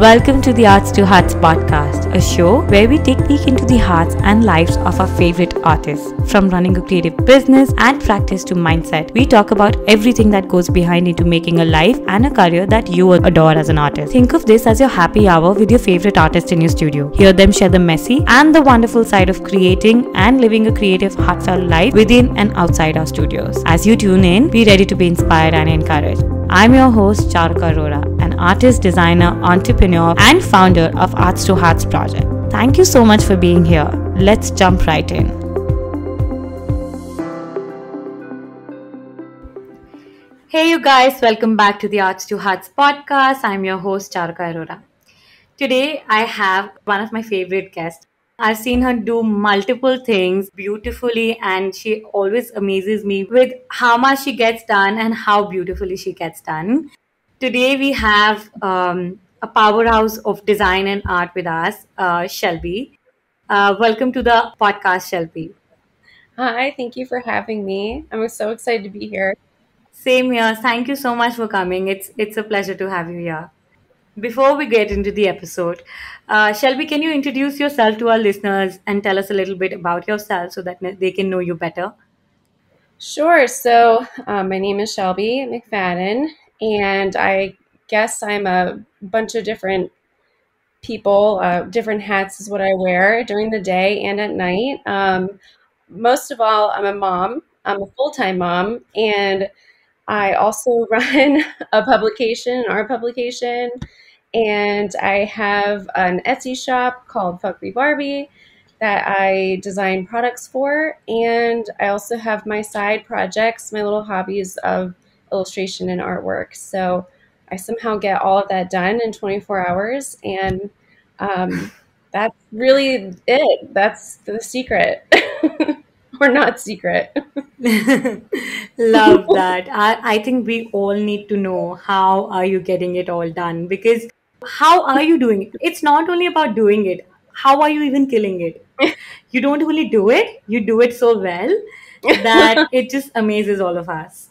Welcome to the Arts to Hearts podcast, a show where we take a peek into the hearts and lives of our favorite artists. From running a creative business and practice to mindset, we talk about everything that goes behind into making a life and a career that you adore as an artist. Think of this as your happy hour with your favorite artist in your studio. Hear them share the messy and the wonderful side of creating and living a creative, heartfelt life within and outside our studios. As you tune in, be ready to be inspired and encouraged. I'm your host, Charuka Arora, an artist, designer, entrepreneur, and founder of Arts to Hearts project. Thank you so much for being here. Let's jump right in. Hey, you guys, welcome back to the Arts to Hearts podcast. I'm your host, Charuka Arora. Today, I have one of my favorite guests. I've seen her do multiple things beautifully, and she always amazes me with how much she gets done and how beautifully she gets done. Today, we have a powerhouse of design and art with us, Shelby. Welcome to the podcast, Shelby. Hi, thank you for having me. I'm so excited to be here. Same here. Thank you so much for coming. It's a pleasure to have you here. Before we get into the episode, Shelby, can you introduce yourself to our listeners and tell us a little bit about yourself so that they can know you better? Sure. So, my name is Shelby McFadden, and I guess I'm a bunch of different people. Different hats is what I wear during the day and at night. Most of all, I'm a mom. I'm a full-time mom, and I also run a publication, an art publication, and I have an Etsy shop called Fuck Me Barbie that I design products for. And I also have my side projects, my little hobbies of illustration and artwork. So I somehow get all of that done in 24 hours. And that's really it. That's the secret. Or not secret. Love that. I think we all need to know how are you getting it all done, because how are you doing it? It's not only about doing it. How are you even killing it? You don't only do it, you do it so well that it just amazes all of us.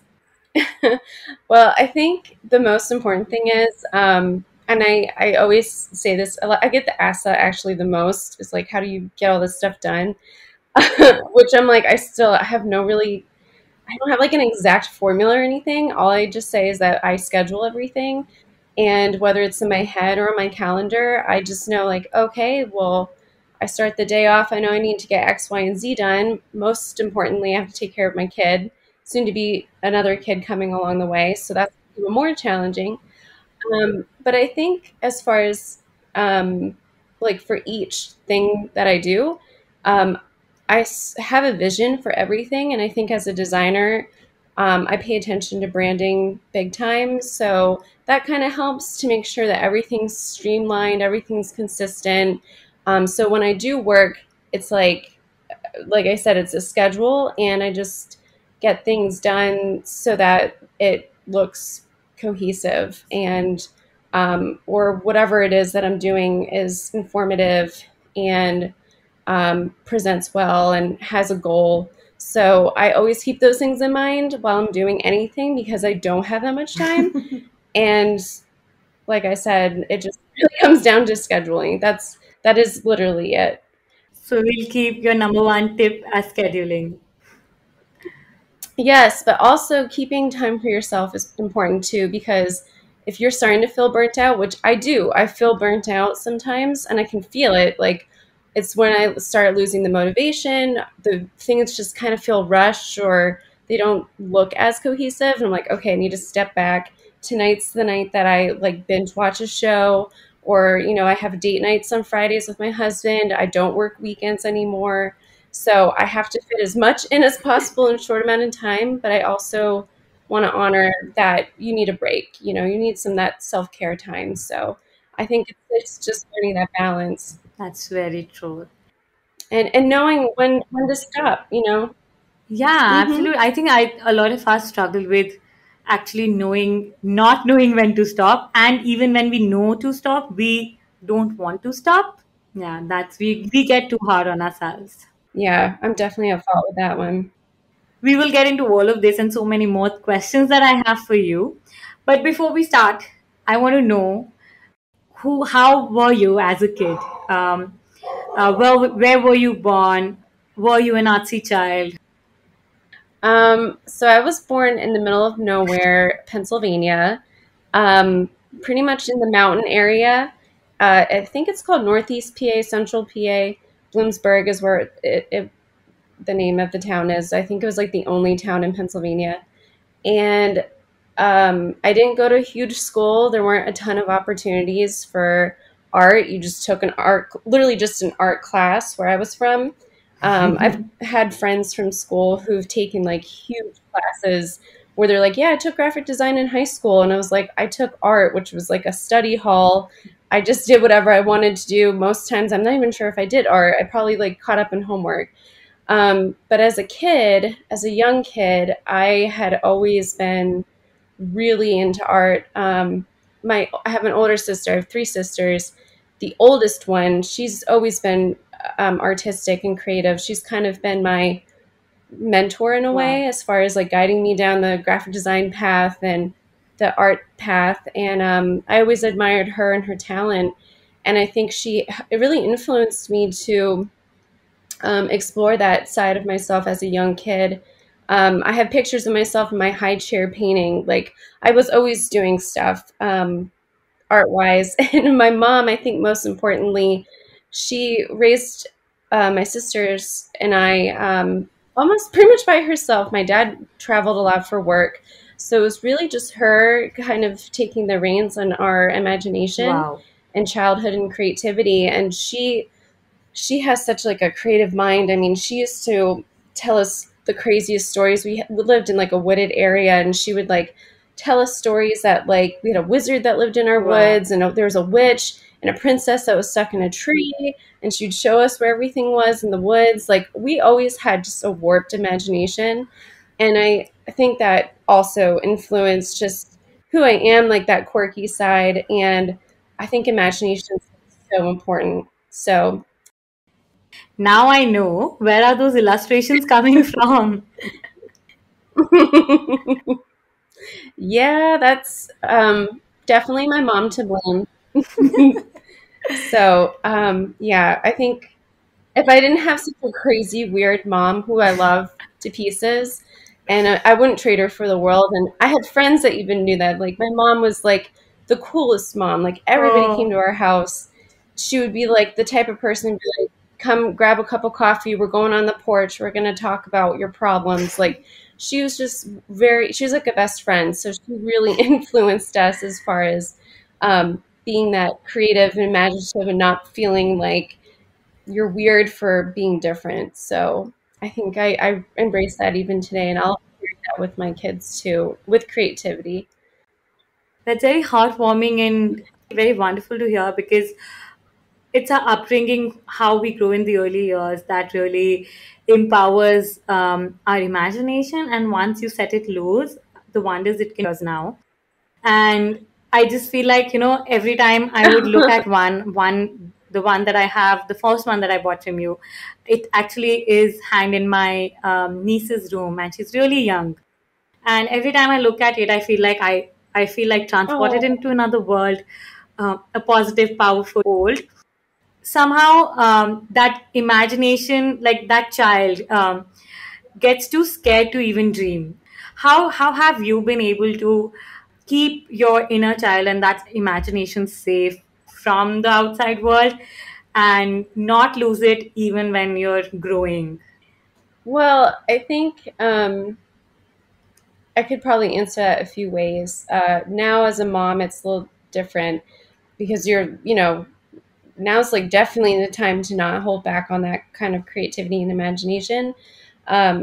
Well, I think the most important thing is, and I always say this a lot, I get the asked that actually the most is like, how do you get all this stuff done? Which I'm like, I have no really, I don't have like an exact formula or anything. All I just say is that I schedule everything. And whether it's in my head or on my calendar, I just know like, okay, well, I start the day off. I know I need to get X, Y, and Z done. Most importantly, I have to take care of my kid, soon to be another kid coming along the way. So that's even more challenging. But I think as far as like for each thing that I do, um, have a vision for everything. And I think as a designer, I pay attention to branding big time. So that kind of helps to make sure that everything's streamlined, everything's consistent. So when I do work, it's like I said, it's a schedule, and I just get things done so that it looks cohesive and or whatever it is that I'm doing is informative and presents well and has a goal. So I always keep those things in mind while I'm doing anything because I don't have that much time. And like I said, it just really comes down to scheduling. That is literally it. So we'll keep your number one tip as scheduling. Yes, but also keeping time for yourself is important too, because if you're starting to feel burnt out, which I do, I feel burnt out sometimes and I can feel it. Like it's when I start losing the motivation, the things just kind of feel rushed or they don't look as cohesive. And I'm like, okay, I need to step back. Tonight's the night that I like binge watch a show, or, I have date nights on Fridays with my husband. I don't work weekends anymore. So I have to fit as much in as possible in a short amount of time, but I also want to honor that you need a break. You need some of that self-care time. So I think it's just learning that balance That's very true. and knowing when to stop. Yeah, Hmm. absolutely. I think a lot of us struggle with actually not knowing when to stop, and even when we know to stop, we don't want to stop. Yeah, we get too hard on ourselves. Yeah, I'm definitely at fault with that one. We will get into all of this and so many more questions that I have for you. But before we start, I want to know who how were you as a kid? Where were you born? Were you an artsy child? So I was born in the middle of nowhere, Pennsylvania, um, pretty much in the mountain area. I think it's called Northeast PA, Central PA. Bloomsburg is where the name of the town is. I think it was like the only town in Pennsylvania. And I didn't go to a huge school. There weren't a ton of opportunities for art. You just took an art, literally just an art class where I was from. I've had friends from school who've taken like huge classes where they're like, yeah, I took graphic design in high school. And I was like, I took art, which was like a study hall. I just did whatever I wanted to do. Most times, I'm not even sure if I did art. I probably like caught up in homework. But as a kid, as a young kid, I had always been really into art. I have an older sister. I have three sisters. The oldest one, she's always been artistic and creative. She's kind of been my mentor in a Wow. way, as far as like guiding me down the graphic design path and the art path. And I always admired her and her talent. And I think it really influenced me to explore that side of myself as a young kid. I have pictures of myself in my high chair painting. Like I was always doing stuff art wise. And my mom, I think most importantly, she raised my sisters and I almost pretty much by herself. My dad traveled a lot for work. So it was really just her kind of taking the reins on our imagination Wow. and childhood and creativity. And she has such like a creative mind. I mean, she used to tell us the craziest stories. We lived in like a wooded area, and she would like tell us stories that like we had a wizard that lived in our Wow. woods, and there was a witch and a princess that was stuck in a tree, and she'd show us where everything was in the woods. Like we always had just a warped imagination, and I think that also influenced just who I am, like that quirky side, and I think imagination is so important. So Now I know where are those illustrations coming from. yeah, that's definitely my mom to blame. So, yeah, I think if I didn't have such a crazy, weird mom who I love to pieces, and I wouldn't trade her for the world. And I had friends that even knew that. Like, my mom was like the coolest mom. Like, everybody came Oh, to our house. She would be like the type of person who'd be like, come grab a cup of coffee. We're going on the porch. We're going to talk about your problems. Like, she was just she was like a best friend. So she really influenced us as far as being that creative and imaginative and not feeling like, you're weird for being different. So I think I embrace that even today, and I'll do that with my kids too, with creativity. that's very heartwarming and very wonderful to hear because it's our upbringing, how we grow in the early years, that really empowers our imagination. And once you set it loose, the wonders it can yours now. And I just feel like, every time I would look at the one that I have, the first one that I bought from you, it actually is hanged in my niece's room, and she's really young. And every time I look at it, I feel like transported Oh, into another world, a positive, powerful old. Somehow, that imagination, like that child, gets too scared to even dream. How have you been able to keep your inner child and that imagination safe from the outside world and not lose it even when you're growing? well, I think I could probably answer that a few ways. Now, as a mom, it's a little different because now's like definitely the time to not hold back on that kind of creativity and imagination,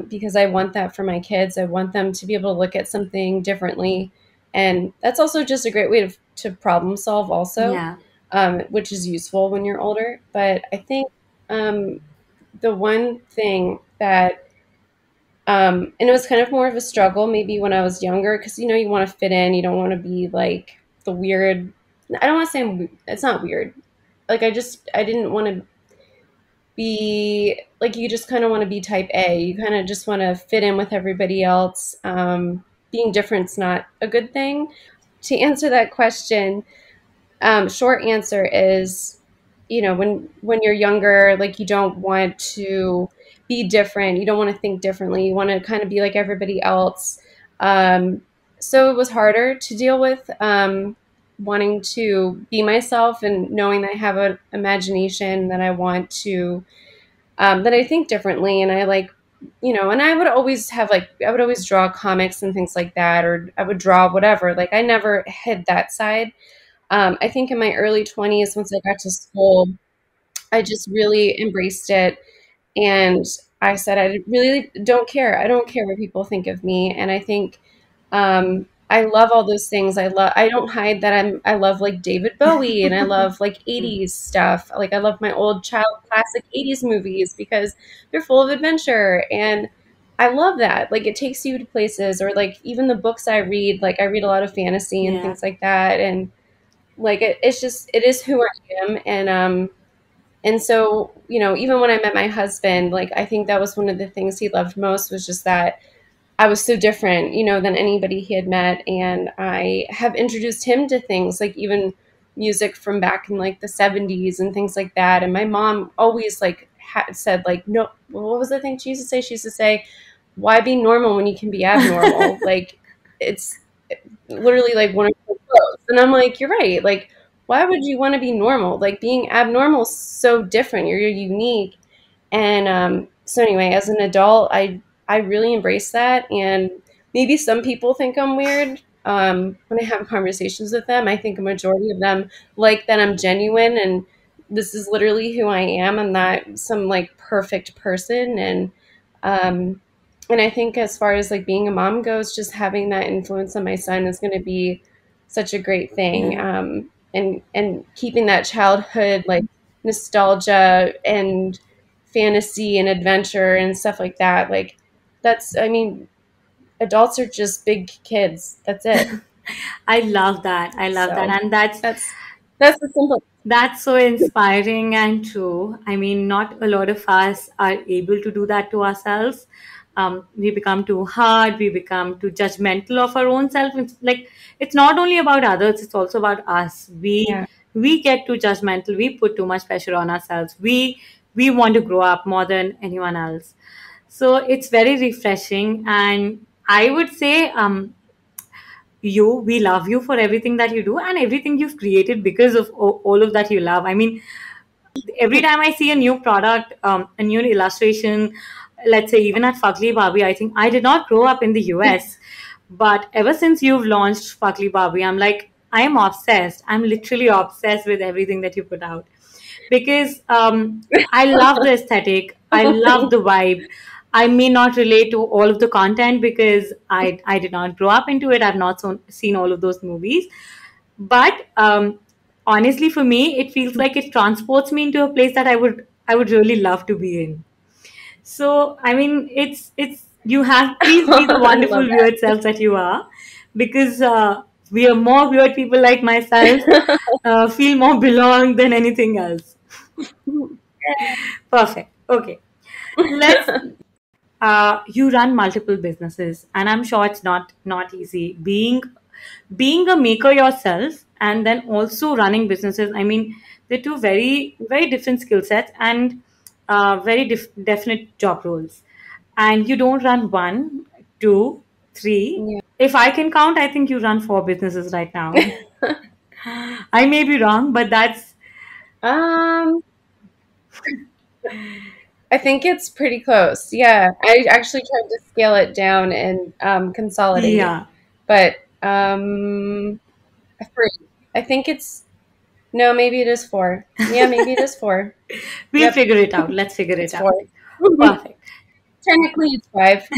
because I want that for my kids. I want them to be able to look at something differently, and that's also just a great way to problem solve, also, Yeah. which is useful when you're older. But I think um, the one thing that and it was kind of more of a struggle maybe when I was younger, because you want to fit in, you don't want to be like the weird. I don't want to say it's not weird. Like I didn't want to be like, you just kind of want to be type A. You kind of just want to fit in with everybody else. Being different's not a good thing. To answer that question, Short answer is, when you're younger, like you don't want to be different. You don't want to think differently. You want to kind of be like everybody else. Um, so it was harder to deal with, wanting to be myself and knowing that I have an imagination that I want to, that I think differently, and I like, and I would always have like I would always draw comics and things like that, or I would draw whatever. Like I never hid that side. I think in my early 20s, once I got to school, I just really embraced it. And I said, I really don't care. I don't care what people think of me. And I think, I love all those things. I don't hide that I love like David Bowie and I love like 80s stuff. Like I love my old child classic 80s movies because they're full of adventure. And I love that. Like it takes you to places, or like even the books I read, like I read a lot of fantasy and Yeah. things like that. And like it's just it is who I am. And so, even when I met my husband, like I think that was one of the things he loved most, was just that I was so different, than anybody he had met. And I have introduced him to things like even music from back in like the 70s and things like that. And my mom always like said like, no, what was the thing she used to say? She used to say, why be normal when you can be abnormal? Like it's literally like one of her quotes. And I'm like, you're right. Like, why would you want to be normal? Like being abnormal is so different. You're unique. And so anyway, as an adult, I really embrace that. And maybe some people think I'm weird. When I have conversations with them, I think a majority of them like that I'm genuine and this is literally who I am. I'm not some like perfect person. Um, and I think as far as like being a mom goes, just having that influence on my son is going to be such a great thing. Yeah. And keeping that childhood like nostalgia and fantasy and adventure and stuff like that. Like that's, I mean, adults are just big kids. That's it. I love that. I love that. So And that's that's that's the simple. That's so inspiring and true. I mean, not a lot of us are able to do that to ourselves. We become too hard, we become too judgmental of our own self. It's like it's not only about others, it's also about us. Yeah. We get too judgmental, we put too much pressure on ourselves. We want to grow up more than anyone else. So it's very refreshing, and I would say we love you for everything that you do and everything you've created because of all of that you love. I mean, every time I see a new product, a new illustration, let's say even at Fugly Barbie, I think I did not grow up in the US, but ever since you've launched Fugly Barbie, I'm like, I am obsessed. I'm literally obsessed with everything that you put out because I love the aesthetic. I Oh, love the vibe. I may not relate to all of the content because I did not grow up into it. I've not seen all of those movies. But honestly, for me, it feels like it transports me into a place that I would really love to be in. So I mean, it's you have please be the I wonderful love weird self that you are, because we are more weird people like myself that. feel more belong than anything else. Perfect. Okay, let's. You run multiple businesses, and I'm sure it's not easy being a maker yourself and then also running businesses. I mean, they're two very very different skill sets and very definite job roles. And you don't run one, two, three. Yeah. If I can count, I think you run four businesses right now. I may be wrong, but that's um, I think it's pretty close. Yeah, I actually tried to scale it down and consolidate, yeah. but three. I think it's no, maybe it is four. Yeah, maybe it is four. We'll Yep, figure it out. Let's figure it it's out. four. Perfect. Technically, it's five.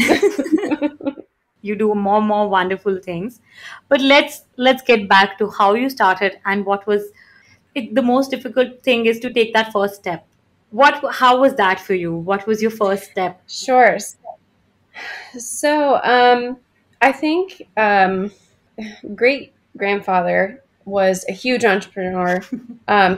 You do more wonderful things, but let's get back to how you started and what was it. The most difficult thing is to take that first step. How was that for you? What was your first step? Sure. So, I think great grandfather was a huge entrepreneur.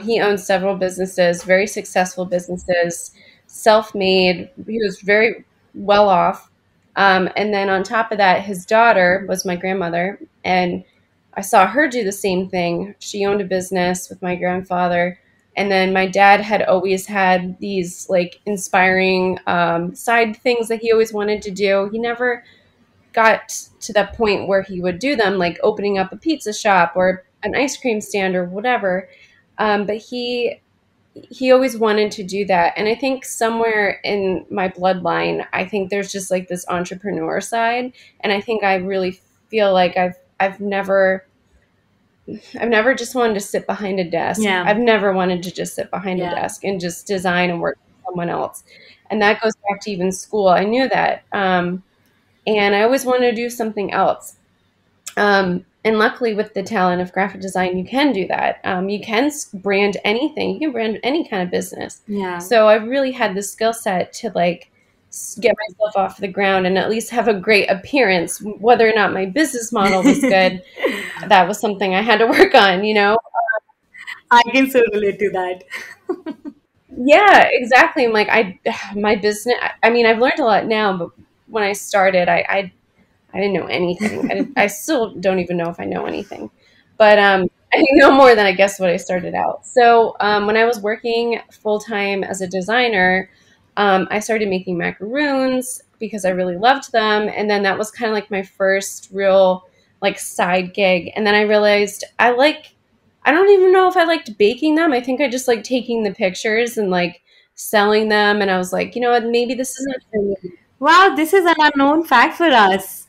He owned several businesses, very successful businesses, self made. He was very well off. And then on top of that, his daughter was my grandmother. And I saw her do the same thing. She owned a business with my grandfather. And then my dad had always had these like inspiring side things that he always wanted to do. He never got to that point where he would do them, like opening up a pizza shop or an ice cream stand or whatever. But he always wanted to do that. And I think somewhere in my bloodline, I think there's just like this entrepreneur side. And I think I really feel like I've never just wanted to sit behind a desk. Yeah. I've never wanted to just sit behind a Yeah. desk and just design and work for someone else. And that goes back to even school. I knew that. And I always wanted to do something else. And luckily, with the talent of graphic design, you can do that. You can brand anything. You can brand any kind of business. Yeah. So I really had the skill set to like get myself off the ground and at least have a great appearance. Whether or not my business model was good, that was something I had to work on. I can so relate to that. Yeah, exactly. I'm like my business. I mean, I've learned a lot now, but when I started, I didn't know anything. I still don't even know if I know anything, but I know more than I guess what I started out. So when I was working full time as a designer, I started making macaroons because I really loved them, and then that was kind of like my first real like side gig. And then I realized I don't even know if I liked baking them. I think I just like taking the pictures and like selling them. And I was like, you know what, maybe this isn't for me. Wow, this is an unknown fact for us.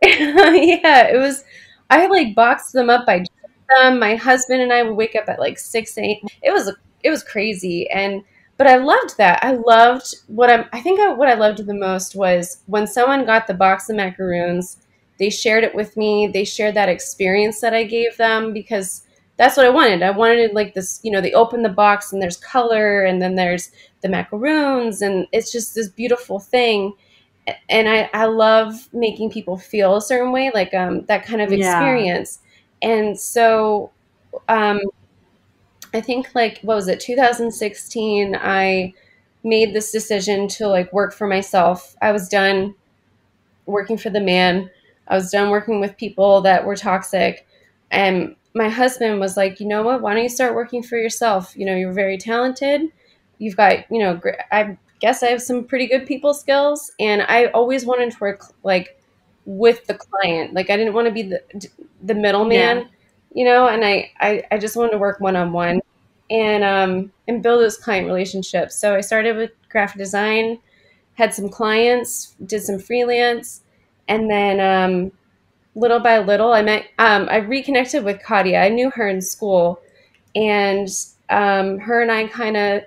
Yeah, it was. I like boxed them up. I dressed them. My husband and I would wake up at like 6 a.m. It was crazy, and but I loved that. I loved what I loved the most was when someone got the box of macaroons. They shared it with me. They shared that experience that I gave them because that's what I wanted. I wanted like this. They open the box and there's color, and then there's the macaroons, and it's just this beautiful thing and I love making people feel a certain way, like that kind of Yeah. experience. And so um, I think like what was it, 2016, I made this decision to like work for myself. I was done working for the man. I was done working with people that were toxic. And my husband was like, you know what? Why don't you start working for yourself? You're very talented. You've got, I guess I have some pretty good people skills. And I always wanted to work like with the client. Like I didn't want to be the Yeah. middleman, and I just wanted to work one on one and build those client relationships. So I started with graphic design, had some clients, did some freelance, and then little by little, I reconnected with Katia. I knew her in school, and her and I kind of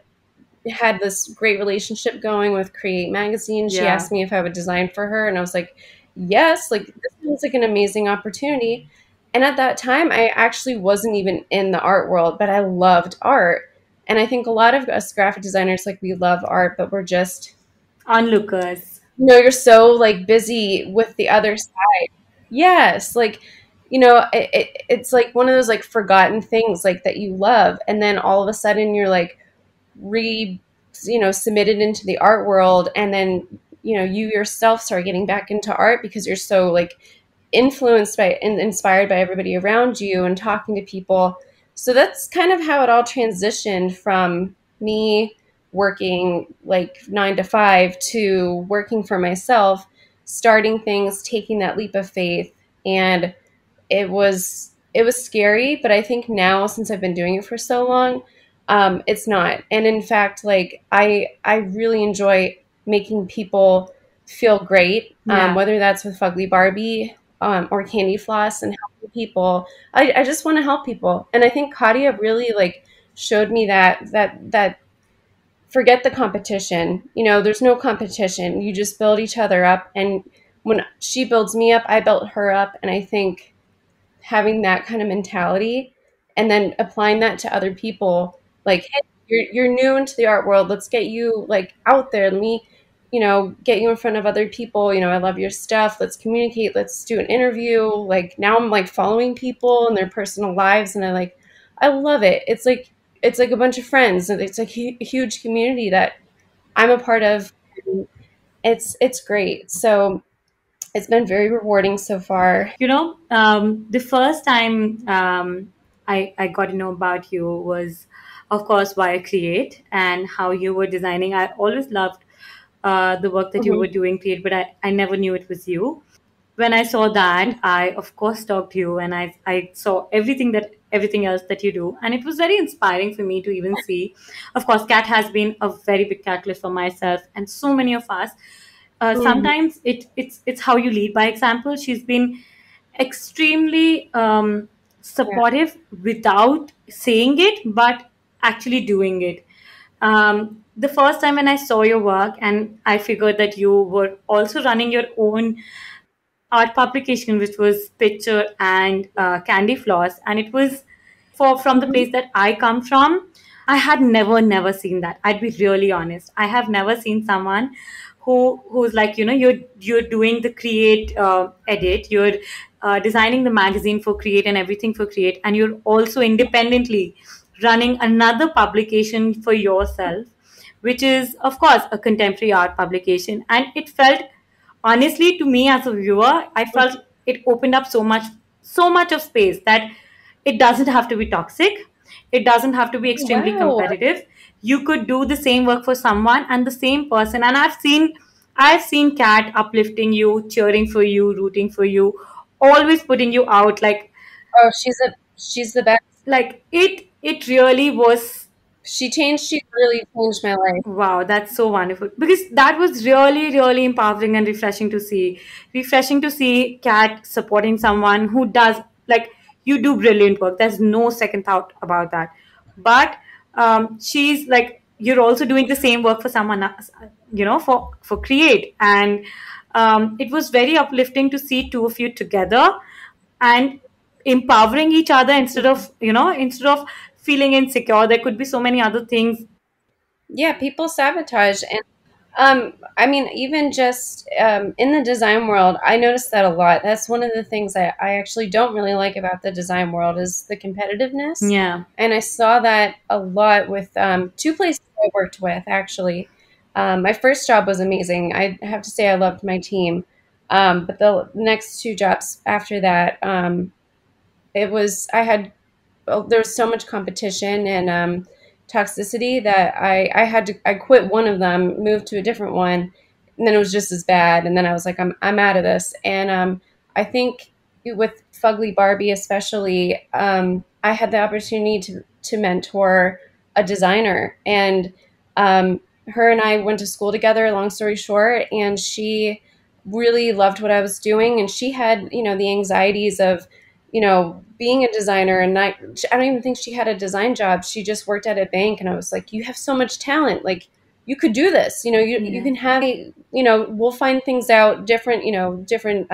had this great relationship going with Create Magazine. She Yeah. asked me if I would design for her, and I was like, yes, like this sounds like an amazing opportunity. And at that time, I actually wasn't even in the art world, but I loved art. And I think a lot of us graphic designers, like we love art, but we're just Onlookers. you're so like busy with the other side. Yes, like it's like one of those like forgotten things like that you love, and then all of a sudden you're like re submitted into the art world, and then you yourself start getting back into art because you're so like influenced by and inspired by everybody around you and talking to people. So that's kind of how it all transitioned from me working like 9 to 5 to working for myself, starting things, taking that leap of faith. And it was scary, but I think now since I've been doing it for so long, it's not. And in fact, like I really enjoy making people feel great, Yeah. whether that's with Fugly Barbie or Candy Floss and helping people. I just want to help people, and I think Katia really like showed me that forget the competition. There's no competition. You just build each other up, and when she builds me up, I built her up, and I think having that kind of mentality and then applying that to other people like, hey, you're new into the art world, let's get you like out there, let me get you in front of other people, I love your stuff, let's communicate, let's do an interview. Like now I'm like following people and their personal lives, and I love it. It's like a bunch of friends, and it's like a huge community that I'm a part of. It's great. So It's been very rewarding so far. The first time I got to know about you was, of course, via Create and how you were designing. I always loved the work that you Hmm. were doing, Create, but I never knew it was you. When I saw that, I of course stalked you, and I saw everything else that you do, and it was very inspiring for me to even see. Of course, cat has been a very big catalyst for myself and so many of us. Hmm. Sometimes it's how you lead by example. She's been extremely Yeah. supportive without saying it, but actually doing it. The first time when I saw your work, and I figured that you were also running your own art publication, which was picture and candy floss, and it was for from the Hmm. place that I come from. I had never seen that. I'd be really honest. I have never seen someone who's like, you're doing the create edit, you're designing the magazine for create and everything for create, and you're also independently running another publication for yourself, which is of course a contemporary art publication. And it felt, honestly, to me as a viewer, I felt it opened up so much of space that it doesn't have to be toxic, it doesn't have to be extremely Wow. competitive. You could do the same work for someone and the same person, and I've seen Kat uplifting you, cheering for you, rooting for you, always putting you out, Oh, she's the best. it really was. She really changed my life. Wow, that's so wonderful. Because that was really, really empowering and refreshing to see. Refreshing to see Kat supporting someone who does, like, you do brilliant work. There's no second thought about that. But she's like, you're also doing the same work for someone else, for Create. And it was very uplifting to see two of you together and empowering each other instead of feeling insecure. There could be so many other things. Yeah, people sabotage. And I mean, even just in the design world, I noticed that a lot. That's one of the things I actually don't really like about the design world is the competitiveness. Yeah. And I saw that a lot with two places I worked with, actually. My first job was amazing. I have to say I loved my team. But the next two jobs after that, I had there was so much competition and toxicity that I quit one of them, moved to a different one, and then it was just as bad. And then I was like, I'm out of this. And I think with Fugly Barbie especially, I had the opportunity to mentor a designer, and her and I went to school together. Long story short, and she really loved what I was doing, and she had the anxieties of being a designer. And I don't even think she had a design job. She just worked at a bank. And I was like, you have so much talent. Like, you could do this. You Yeah. can have, we'll find things out different, different,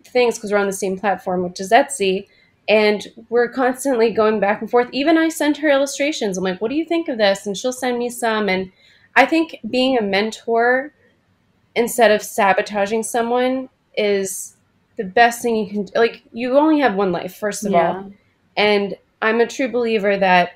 things because we're on the same platform, which is Etsy. And we're constantly going back and forth. Even I send her illustrations. I'm like, what do you think of this? And she'll send me some. And I think being a mentor instead of sabotaging someone is the best thing you can, like, you only have one life, first of all. Yeah. And I'm a true believer that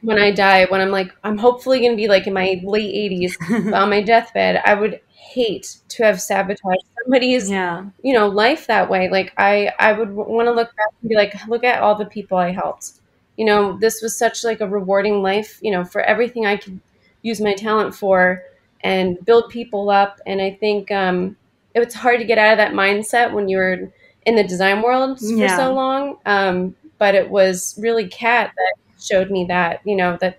when I die, when I'm hopefully going to be like in my late 80s, but on my deathbed, I would hate to have sabotaged somebody's, Yeah. life that way. Like, I would want to look back and be like, look at all the people I helped. This was such like a rewarding life, for everything I could use my talent for and build people up. And I think it's hard to get out of that mindset when you're in the design world for so Yeah. long. But it was really Kat that showed me that that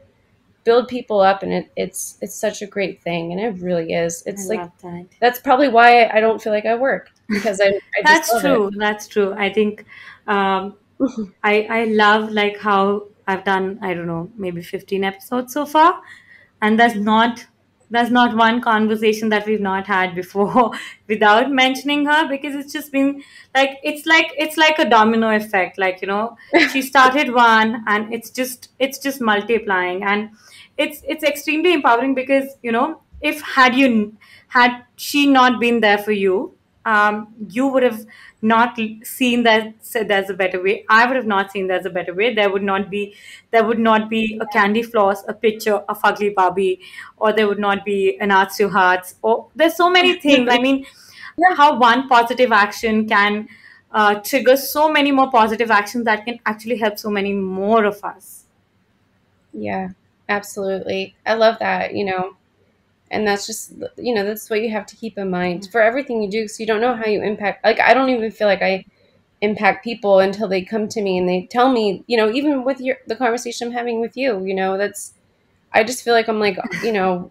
build people up, and it's such a great thing, and it really is. I It's like love that. that's probably why I don't feel like I work, because I just That's love it. true. That's true. I think um, I love like how I've done, I don't know, maybe 15 episodes so far, and there's not one conversation that we've not had before without mentioning her, because it's just been like it's like a domino effect. Like, she started one and it's just multiplying, and it's extremely empowering because, if had she not been there for you, you would have not seen that said there's a better way. I would have not seen there's a better way. There would not be a candy floss, a picture of ugly Barbie, or there would not be an arts to hearts, or there's so many things. I mean, how one positive action can trigger so many more positive actions that can actually help so many more of us. Yeah, absolutely. I love that, and that's just, that's what you have to keep in mind for everything you do. So you don't know how you impact, like, I don't even feel like I impact people until they come to me and they tell me, even with the conversation I'm having with you, that's, I just feel like I'm like,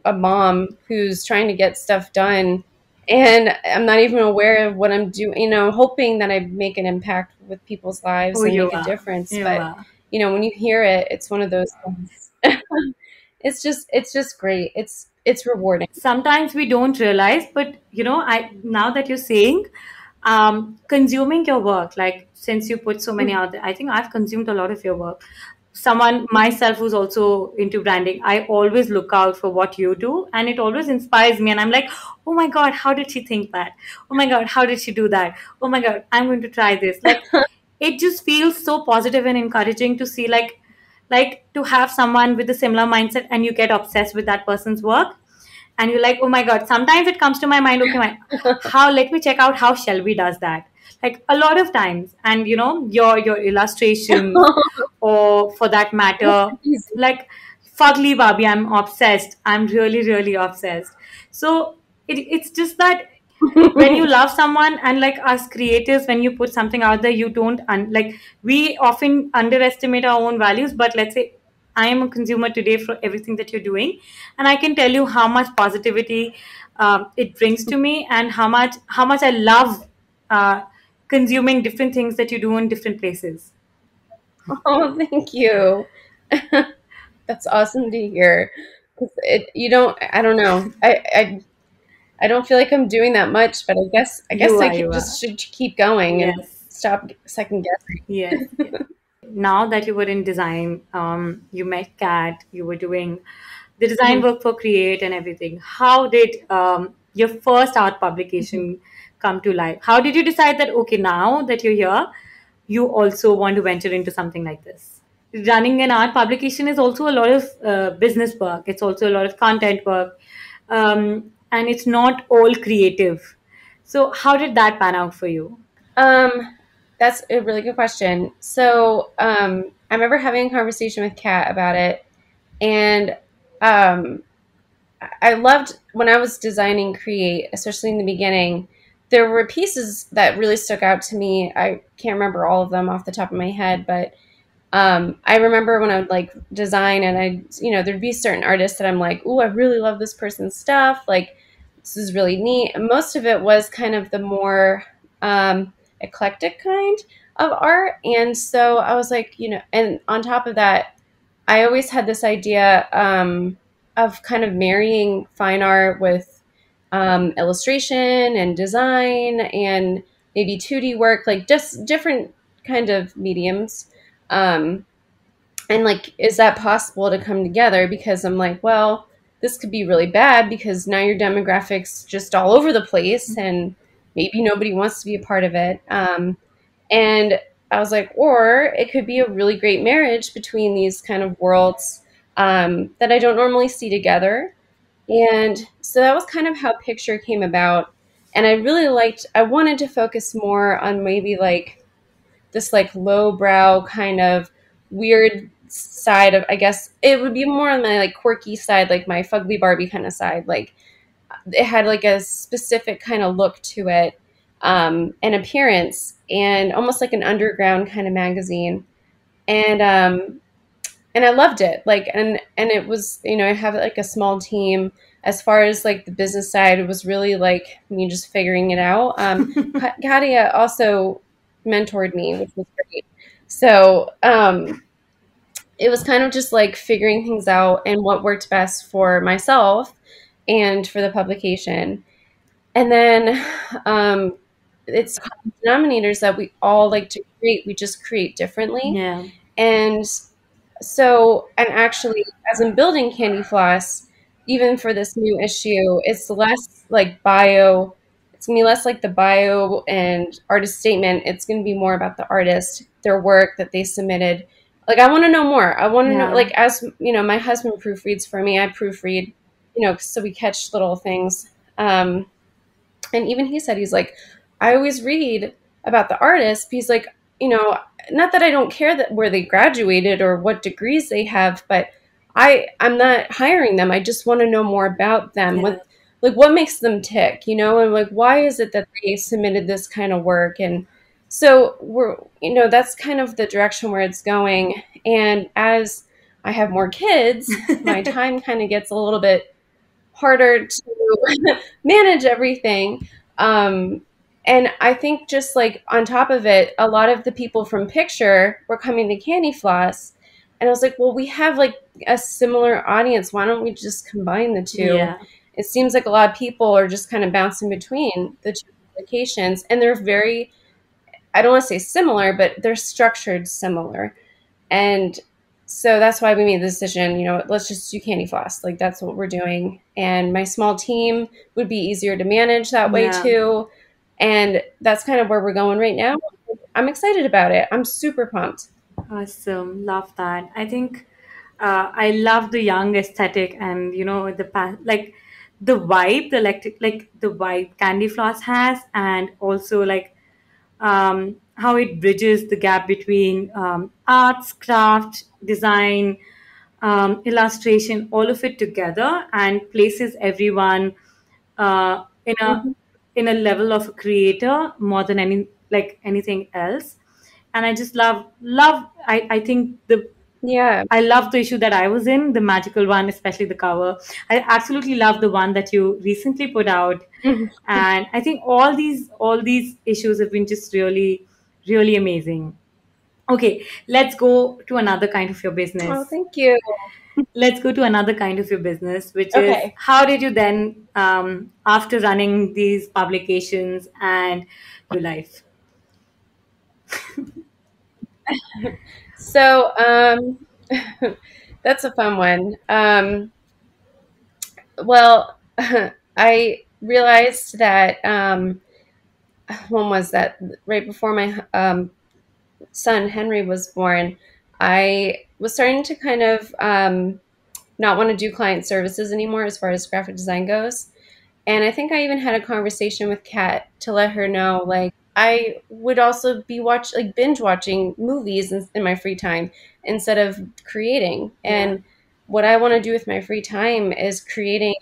a mom who's trying to get stuff done and I'm not even aware of what I'm doing, hoping that I make an impact with people's lives Oh, and you make a are. difference. You But, are. when you hear it, it's one of those things. It's just great. It's rewarding. Sometimes we don't realize, but I now that you're saying, consuming your work, like since you put so many out there, I think I've consumed a lot of your work. Someone myself who's also into branding, I always look out for what you do, and it always inspires me. And I'm like, oh my god, how did she think that? Oh my god, how did she do that? Oh my god, I'm going to try this. Like, it just feels so positive and encouraging to see, like to have someone with a similar mindset and you get obsessed with that person's work, and you're like, oh my god, sometimes it comes to my mind, okay, how, let me check out how Shelby does that, like a lot of times. And your illustrations, or for that matter, like Fugly Barbie, I'm obsessed, I'm really really obsessed. So it's just that when you love someone, and like us creators, when you put something out there, you don't like, we often underestimate our own values. But let's say I am a consumer today for everything that you're doing, and I can tell you how much positivity it brings to me, and how much I love uh, consuming different things that you do in different places. Oh, thank you. That's awesome to hear. 'Cause I don't know. I don't feel like I'm doing that much, but I guess You I are, you just are. should keep going and Yes. stop second guessing. Yes, yes. Now that you were in design, you met Kat, you were doing the design Mhm, work for Create and everything. How did your first art mhm. publication come to life? How did you decide that, okay, now that you're here, you also want to venture into something like this? Running an art publication is also a lot of business work, it's also a lot of content work, and it's not all creative. So, how did that pan out for you? Um, that's a really good question. So, I remember having a conversation with Kat about it, and um, I loved when I was designing Create, especially in the beginning. There were pieces that really stuck out to me. I can't remember all of them off the top of my head, but I remember when I would like design and there'd be certain artists that I'm like, ooh, I really love this person's stuff. Like, this is really neat. And most of it was kind of the more eclectic kind of art. And so I was like, and on top of that, I always had this idea of kind of marrying fine art with illustration and design and maybe 2D work, like just different kind of mediums. Um, and like, is that possible to come together? Because I'm like, well, this could be really bad because now your demographics just all over the place and maybe nobody wants to be a part of it. And I was like, or it could be a really great marriage between these kind of worlds that I don't normally see together. And so that was kind of how Picture came about. And I wanted to focus more on maybe like this like lowbrow kind of weird side of, I guess it would be more on my like quirky side, like my Fugly Barbie kind of side. Like it had like a specific kind of look to it, and appearance, and almost like an underground kind of magazine. And I loved it. Like, and it was, I have like a small team. As far as like the business side, it was really like me just figuring it out. Katia also mentored me, which was great. So it was kind of just like figuring things out and what worked best for myself and for the publication. And then it's common denominators that we all like to create. We just create differently. Yeah. And so, and actually, as I'm building Candy Floss, even for this new issue, it's less like bio. It's gonna be less like the bio and artist statement. It's gonna be more about the artist, their work that they submitted. Like, I want to know more. I want to know, Yeah. like, as my husband proofreads for me. I proofread, so we catch little things. Um, And even he said, he's like, I always read about the artists. He's like, you know, not that I don't care that where they graduated or what degrees they have, but I'm not hiring them. I just want to know more about them. Yeah. What makes them tick, you know, and like why is it that they submitted this kind of work? And so we're, you know, that's kind of the direction where it's going. And as I have more kids, my time kind of gets a little bit harder to manage everything. And I think just like on top of it, a lot of the people from Picture were coming to Candy Floss. And I was like, well, we have like a similar audience. Why don't we just combine the two? Yeah. It seems like a lot of people are just kind of bouncing between the two applications. And they're very, I don't want to say similar, but they're structured similar. And so that's why we made the decision, you know, let's just do Candy Floss. Like that's what we're doing. And my small team would be easier to manage that way Yeah. too. And that's kind of where we're going right now. I'm excited about it. I'm super pumped. Awesome. Love that. I think I love the young aesthetic and like the vibe, the electric, like the vibe Candy Floss has, and also like how it bridges the gap between arts, craft, design, illustration, all of it together, and places everyone in a Mhm. level of a creator more than anything else. And I just love. I think the Yeah. I love the issue that I was in, the magical one, especially the cover. I absolutely love the one that you recently put out, Mhm. and I think all these issues have been just really, really amazing. Okay, let's go to another kind of your Oh, business. thank you. Let's go to another kind of your business, which is Okay. how did you then, after running these publications and life? So, that's a fun one. Well, I realized that, when was that? Right before my son Henry was born, I was starting to kind of not want to do client services anymore as far as graphic design goes. And I think I even had a conversation with Kat to let her know, like, I would also be binge watching movies in my free time instead of creating. Yeah. And what I want to do with my free time is creating